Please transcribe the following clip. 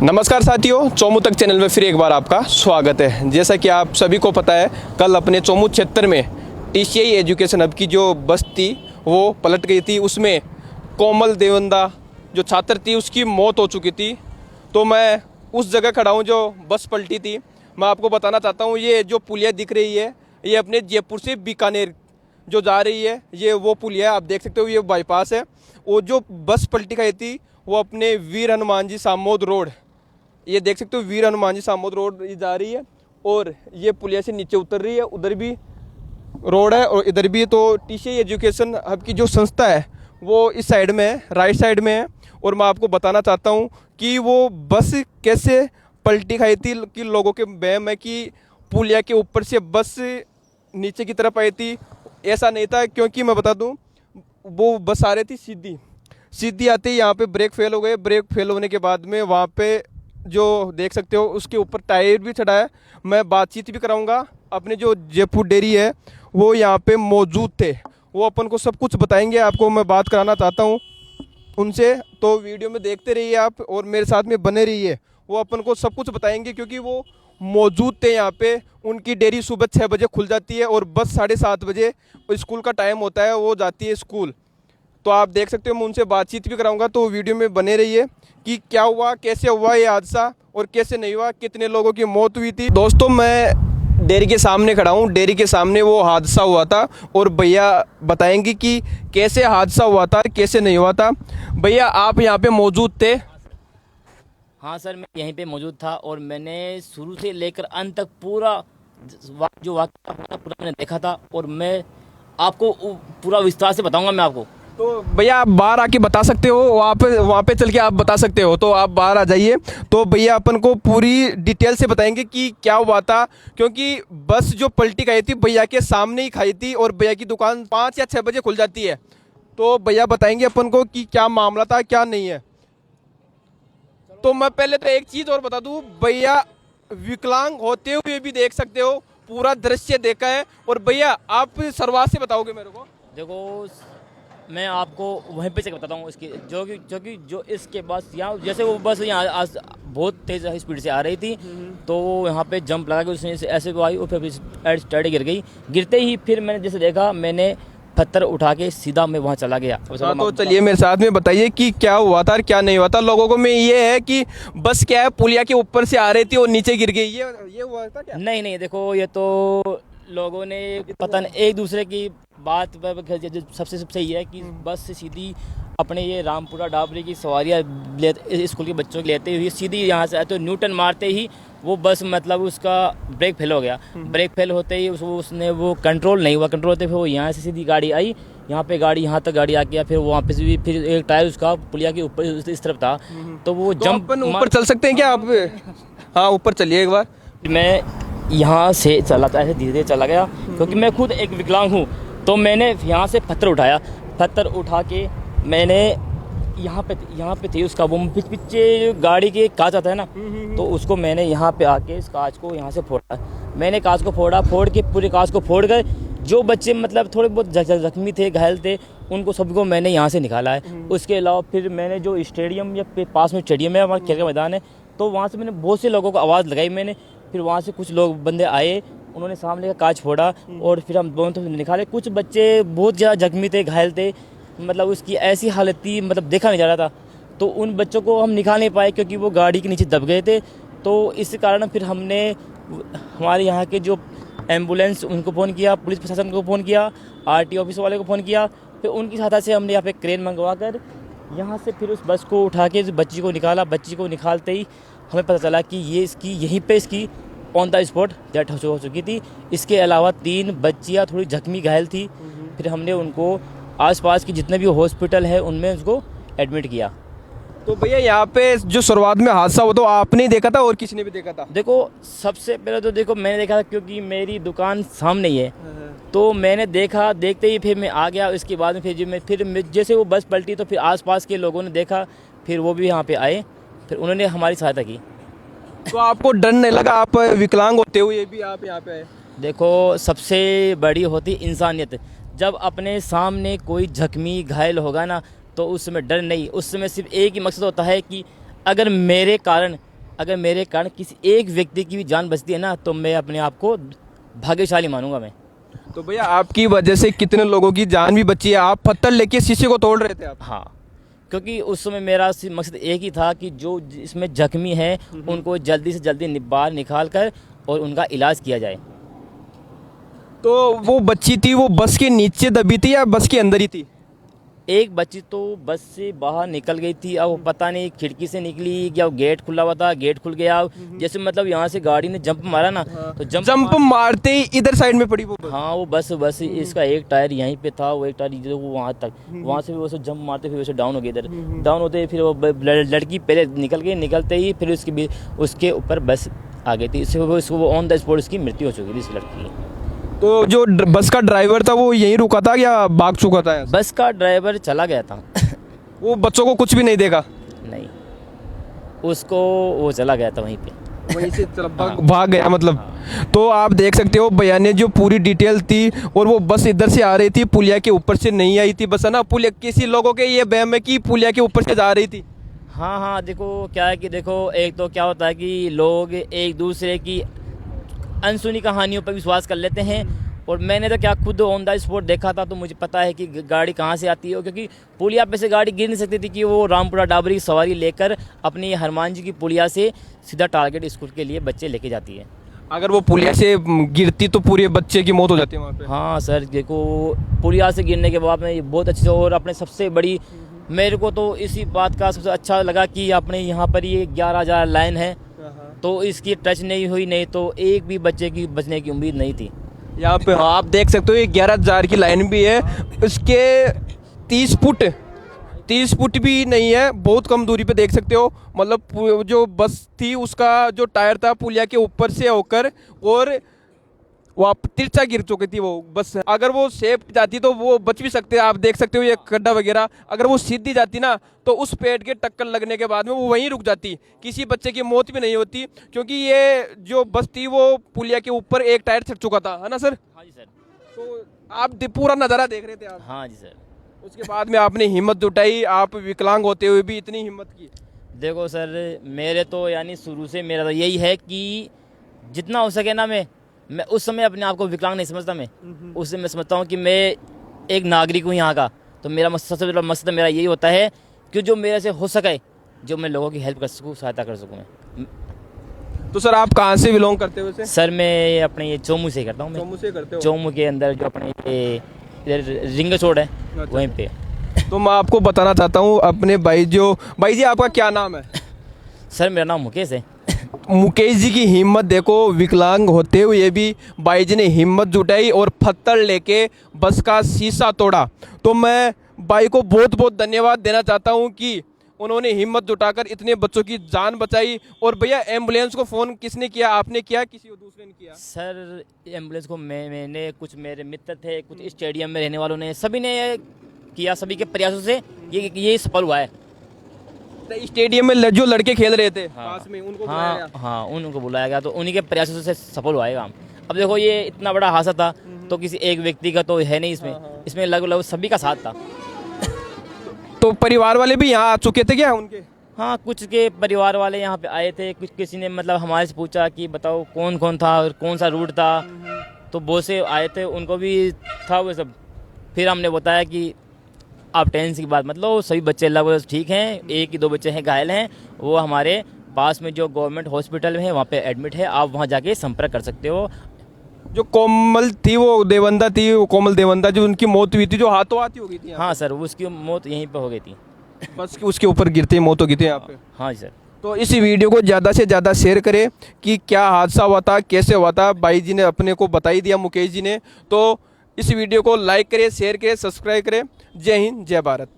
नमस्कार साथियों, चोमू तक चैनल में फिर एक बार आपका स्वागत है। जैसा कि आप सभी को पता है, कल अपने चोमू क्षेत्र में टीसीआई एजुकेशन हब की जो बस थी वो पलट गई थी। उसमें कोमल देवंदा जो छात्र थी उसकी मौत हो चुकी थी। तो मैं उस जगह खड़ा हूँ जो बस पलटी थी। मैं आपको बताना चाहता हूँ, ये जो पुलिया दिख रही है ये अपने जयपुर से बीकानेर जो जा रही है, ये वो पुलिया आप देख सकते हो, ये बाईपास है। वो जो बस पलटी गई थी वो अपने वीर हनुमान जी सामोद रोड, ये देख सकते हो वीर हनुमान जी सामोद रोड जा रही है और ये पुलिया से नीचे उतर रही है। उधर भी रोड है और इधर भी। तो टीसीआई एजुकेशन हब की जो संस्था है वो इस साइड में है, राइट साइड में है। और मैं आपको बताना चाहता हूँ कि वो बस कैसे पलटी खाई थी। कि लोगों के वहम है कि पुलिया के ऊपर से बस नीचे की तरफ आई थी। ऐसा नहीं था, क्योंकि मैं बता दूँ वो बस आ रही थी सीधी आते ही यहाँ पे ब्रेक फेल हो गए। ब्रेक फेल होने के बाद में वहाँ पे जो देख सकते हो उसके ऊपर टायर भी चढ़ा है। मैं बातचीत भी कराऊंगा, अपने जो जयपुर डेयरी है वो यहाँ पे मौजूद थे, वो अपन को सब कुछ बताएंगे। आपको मैं बात कराना चाहता हूँ उनसे, तो वीडियो में देखते रहिए आप और मेरे साथ में बने रहिए। वो अपन को सब कुछ बताएंगे क्योंकि वो मौजूद थे यहाँ पे। उनकी डेयरी सुबह 6 बजे खुल जाती है और बस 7:30 बजे स्कूल का टाइम होता है, वो जाती है स्कूल। तो आप देख सकते हो, मैं उनसे बातचीत भी कराऊंगा। तो वीडियो में बने रहिए कि क्या हुआ, कैसे हुआ ये हादसा और कैसे नहीं हुआ, कितने लोगों की मौत हुई थी। दोस्तों, मैं डेयरी के सामने खड़ा हूँ, डेयरी के सामने वो हादसा हुआ था और भैया बताएंगे कि कैसे हादसा हुआ था, कैसे नहीं हुआ था। भैया आप यहाँ पे मौजूद थे? हाँ सर, मैं यहीं पे मौजूद था और मैंने शुरू से लेकर अंत तक पूरा जो वाक़या हुआ पूरा मैंने देखा था और मैं आपको पूरा विस्तार से बताऊंगा मैं आपको। तो भैया आप बाहर आके बता सकते हो, वहाँ पे चल के आप बता सकते हो, तो आप बाहर आ जाइए। तो भैया अपन को पूरी डिटेल से बताएंगे कि क्या हुआ था, क्योंकि बस जो पलटी खाई थी भैया के सामने ही खाई थी और भैया की दुकान 5 या 6 बजे खुल जाती है। तो भैया बताएंगे अपन को कि क्या मामला था, क्या नहीं है। तो मैं पहले तो एक चीज़ और बता दूँ, भैया विकलांग होते हुए भी देख सकते हो, पूरा दृश्य देखा है। और भैया आप शुरुआत से बताओगे मेरे को? देखो, मैं आपको वहीं पे से बताता हूँ इसकी जो इसके बस यहाँ जैसे वो बस यहाँ बहुत तेज़ स्पीड से आ रही थी, तो वो यहाँ पे जंप लगा के उसने ऐसे को आई और फिर स्टैंड गिर गई। गिरते ही फिर मैंने जैसे देखा, मैंने पत्थर उठा के सीधा मैं वहाँ चला गया। हाँ, तो चलिए मेरे साथ में बताइए कि क्या हुआ था और क्या नहीं हुआ था। लोगों को में ये है कि बस क्या है, पुलिया के ऊपर से आ रही थी और नीचे गिर गई, ये हुआ था क्या? नहीं, देखो ये तो लोगों ने पता नहीं एक दूसरे की बात सबसे सही है कि बस से सीधी अपने ये रामपुरा डाबरी की सवारियाँ स्कूल के बच्चों की लेते हुए सीधी यहाँ से तो न्यूटन मारते ही वो बस मतलब उसका ब्रेक फेल हो गया। ब्रेक फेल होते ही उसने वो कंट्रोल नहीं हुआ, कंट्रोल होते फिर वो यहाँ से सीधी गाड़ी आई, यहाँ पे गाड़ी यहाँ तक गाड़ी आ गया। फिर वहाँ पे भी फिर एक टायर उसका पुलिया के ऊपर इस तरफ था, तो वो जंप ऊपर चल सकते हैं क्या आप? हाँ, ऊपर चलिए एक बार। मैं यहाँ से चला था, ऐसे धीरे धीरे चला गया क्योंकि मैं खुद एक विकलांग हूँ। तो मैंने यहाँ से पत्थर उठाया, पत्थर उठा के मैंने यहाँ पे थी उसका वो पीछे गाड़ी के कांच आता है ना, तो उसको मैंने यहाँ पे आके इस कांच को यहाँ से फोड़ा। मैंने कांच को फोड़ के पूरे कांच को फोड़ गए। जो बच्चे मतलब थोड़े बहुत जख्मी थे, घायल थे, उनको सबको मैंने यहाँ से निकाला है। उसके अलावा फिर मैंने जो स्टेडियम या पास में स्टेडियम है, हमारा खेल का मैदान है, तो वहाँ से मैंने बहुत से लोगों को आवाज़ लगाई मैंने। फिर वहाँ से कुछ लोग बंदे आए, उन्होंने सामने का कांच फोड़ा और फिर हम दोनों तो निकाले। कुछ बच्चे बहुत ज़्यादा जख्मी थे, घायल थे, मतलब उसकी ऐसी हालत थी मतलब देखा नहीं जा रहा था। तो उन बच्चों को हम निकाल नहीं पाए क्योंकि वो गाड़ी के नीचे दब गए थे। तो इस कारण फिर हमने हमारे यहाँ के जो एम्बुलेंस उनको फ़ोन किया, पुलिस प्रशासन को फ़ोन किया, आरटी ऑफिस वाले को फ़ोन किया। फिर उनकी सहायता से हमने यहाँ पे क्रेन मंगवा कर यहाँ से फिर उस बस को उठा के बच्ची को निकाला। बच्ची को निकालते ही हमें पता चला कि ये यहीं पे इसकी ऑन द स्पॉट डेथ हो चुकी थी। इसके अलावा 3 बच्चियाँ थोड़ी जख्मी घायल थी। फिर हमने उनको आसपास की जितने भी हॉस्पिटल है उनमें उसको एडमिट किया। तो भैया यहाँ पे जो शुरुआत में हादसा हुआ तो आपने देखा था और किसी ने भी देखा था? देखो, सबसे पहले तो देखो मैंने देखा था क्योंकि मेरी दुकान सामने ही है, तो मैंने देखा। देखते ही फिर मैं आ गया। इसके बाद में फिर जैसे वो बस पलटी तो फिर आसपास के लोगों ने देखा, फिर वो भी यहाँ पे आए, फिर उन्होंने हमारी सहायता की। तो आपको डर नहीं लगा? आप विकलांग होते हुए भी आप यहाँ पे आए। देखो, सबसे बड़ी होती इंसानियत। जब अपने सामने कोई जख्मी घायल होगा ना, तो उस समय डर नहीं, उस समय सिर्फ एक ही मकसद होता है कि अगर मेरे कारण अगर मेरे कारण किसी एक व्यक्ति की भी जान बचती है ना, तो मैं अपने आप को भाग्यशाली मानूंगा मैं। तो भैया आपकी वजह से कितने लोगों की जान भी बची है। आप पत्थर लेके शीशे को तोड़ रहे थे आप। हाँ, क्योंकि उस समय मेरा मकसद एक ही था कि जो इसमें जख्मी हैं उनको जल्दी से जल्दी बाहर निकाल कर और उनका इलाज किया जाए। तो वो बच्ची थी, वो बस के नीचे दबी थी या बस के अंदर ही थी? एक बच्ची तो बस से बाहर निकल गई थी, अब वो पता नहीं खिड़की से निकली या वो गेट खुला हुआ था, गेट खुल गया। जैसे मतलब यहाँ से गाड़ी ने जंप मारा ना, तो जंप मारते ही इधर साइड में पड़ी वो बस। हाँ, वो बस इसका एक टायर यहीं पे था, वो एक टायर जो वो वहाँ तक, वहाँ से भी वैसे जंप मारते फिर वैसे डाउन हो गई इधर। डाउन होते फिर वो लड़की पहले निकल गई, निकलते ही फिर उसके ऊपर बस आ गई थी। इससे वो ऑन द स्पॉट उसकी मृत्यु हो चुकी थी इस लड़की की। तो जो बस का ड्राइवर था वो यहीं रुका था या भाग चुका था? बस का ड्राइवर चला गया था। वो बच्चों को कुछ भी नहीं देगा? नहीं, उसको वो चला गया था वहीं पे, वहीं से भाग गया मतलब। तो आप देख सकते हो भैया ने जो पूरी डिटेल थी, और वो बस इधर से आ रही थी, पुलिया के ऊपर से नहीं आई थी बस, है ना। पुलिया किसी लोगों के ये वहम है कि पुलिया के ऊपर से जा रही थी। हाँ, देखो क्या है कि देखो, एक तो क्या होता है कि लोग एक दूसरे की अनसुनी कहानियों पर विश्वास कर लेते हैं। और मैंने तो क्या खुद ऑन द स्पॉट देखा था, तो मुझे पता है कि गाड़ी कहाँ से आती है, क्योंकि पुलिया पे से गाड़ी गिर नहीं सकती थी कि वो रामपुरा डाबरी की सवारी लेकर अपनी हनुमान जी की पुलिया से सीधा टारगेट स्कूल के लिए बच्चे लेके जाती है। अगर वो पुलिया से गिरती तो पूरे बच्चे की मौत हो जाती है वहाँ पे। हाँ सर, देखो पुलिया से गिरने के बाद में बहुत अच्छे से, और अपने सबसे बड़ी, मेरे को तो इसी बात का सबसे अच्छा लगा कि अपने यहाँ पर ये 11,000 लाइन है, तो इसकी टच नहीं हुई, नहीं तो एक भी बच्चे की बचने की उम्मीद नहीं थी। यहाँ पे आप देख सकते हो ये 11,000 की लाइन भी है, उसके 30 फुट भी नहीं है, बहुत कम दूरी पे देख सकते हो। मतलब जो बस थी उसका जो टायर था पुलिया के ऊपर से होकर और वो तिरछा गिर चुकी थी वो बस। अगर वो सेफ जाती तो वो बच भी सकते, आप देख सकते हो ये गड्ढा वगैरह। अगर वो सीधी जाती ना तो उस पेड़ के टक्कर लगने के बाद में वो वहीं रुक जाती, किसी बच्चे की मौत भी नहीं होती, क्योंकि ये जो बस थी वो पुलिया के ऊपर एक टायर छट चुका था, है ना सर? हाँ जी सर। तो आप पूरा नज़ारा देख रहे थे आप? हाँ जी सर। उसके बाद में आपने हिम्मत जुटाई, आप विकलांग होते हुए भी इतनी हिम्मत की। देखो सर, मेरे तो यानी शुरू से मेरा तो यही है कि जितना हो सके ना, मैं उस समय अपने आप को विकलांग नहीं समझता। मैं उससे मैं समझता हूँ कि मैं एक नागरिक हूँ यहाँ का। तो मेरा सबसे बड़ा मकसद मेरा यही होता है कि जो मेरे से हो सके, जो मैं लोगों की हेल्प कर सकूँ, सहायता कर सकूँ मैं। तो सर आप कहाँ से बिलोंग करते हो वैसे? सर मैं अपने ये चोमू से करता हूँ। चोमू से करते हो? चोमू के अंदर जो अपने ये इधर रिंग रोड है, वहीं पे। तो मैं आपको बताना चाहता हूँ अपने भाई जी आपका क्या नाम है? सर मेरा नाम मुकेश है। मुकेश जी की हिम्मत देखो, विकलांग होते हुए भी भाई जी ने हिम्मत जुटाई और पत्थर लेके बस का शीशा तोड़ा। तो मैं भाई को बहुत बहुत धन्यवाद देना चाहता हूं कि उन्होंने हिम्मत जुटाकर इतने बच्चों की जान बचाई। और भैया एम्बुलेंस को फ़ोन किसने किया, आपने किया किसी दूसरे ने किया? सर एम्बुलेंस को मैंने, कुछ मेरे मित्र थे, कुछ स्टेडियम में रहने वालों ने, सभी ने किया। सभी के प्रयासों से ये सफल हुआ है। स्टेडियम में जो लड़के खेल रहे थे पास में, उनको बुलाया गया? हाँ, उनको बुलाया गया, तो उन्हीं के प्रयासों से सफल हुआ है काम। अब देखो ये इतना बड़ा हादसा था, तो किसी एक व्यक्ति का तो है नहीं इसमें लगभग सभी का साथ था। तो परिवार वाले भी यहाँ आ चुके थे क्या उनके? हाँ, कुछ के परिवार वाले यहाँ पे आए थे, कुछ किसी ने मतलब हमारे से पूछा कि बताओ कौन कौन था और कौन सा रूट था, तो बहुत से आए थे, उनको भी था वो सब। फिर हमने बताया कि आप टेंशन की बात मतलब, सभी बच्चे लगभग ठीक हैं, 1 ही 2 बच्चे हैं घायल हैं, वो हमारे पास में जो गवर्नमेंट हॉस्पिटल में है वहाँ पे एडमिट है, आप वहाँ जाके संपर्क कर सकते हो। जो कोमल थी, वो देवंदा थी, वो कोमल देवंदा जो उनकी मौत हुई थी, जो हाथों हाथ हो गई थी? हाँ सर, उसकी मौत यहीं पे हो गई थी, बस उसके ऊपर गिरते ही मौत हो गई थी यहाँ पे। हाँ सर। तो इस वीडियो को ज़्यादा से ज़्यादा शेयर करें कि क्या हादसा हुआ था, कैसे हुआ था। भाई जी ने अपने को बता ही दिया, मुकेश जी ने। तो इस वीडियो को लाइक करें, शेयर करें, सब्सक्राइब करें। जय हिंद, जय भारत।